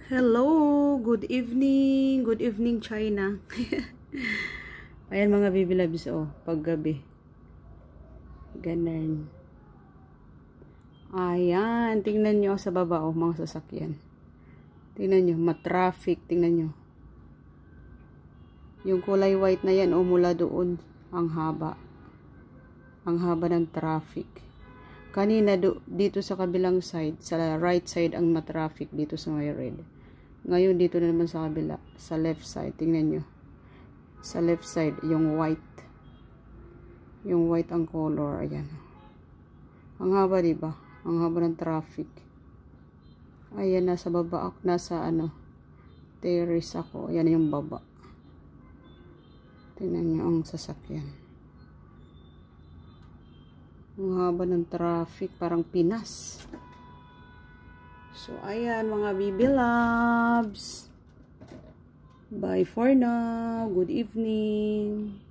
Hello, good evening China. Ayan mga baby loves, oh, paggabi. Ganun. Ayan, tingnan nyo sa baba, oh, mga sasakyan. Tingnan nyo, matraffic, tingnan nyo. Yung kulay white na yan, oh, mula doon, ang haba. Ang haba ng traffic. Kanina dito sa kabilang side, sa right side ang matraffic dito sa may red. Ngayon dito na naman sa kabila, sa left side, tingnan nyo. Sa left side, yung white. Yung white ang color, ayan. Ang haba, diba? Ang haba ng traffic. Ayan, nasa baba ako, nasa terrace ako. Ayan yung baba. Tingnan nyo ang sasakyan. Ang haba ng traffic, parang Pinas. So, ayan mga baby loves. Bye for now. Good evening.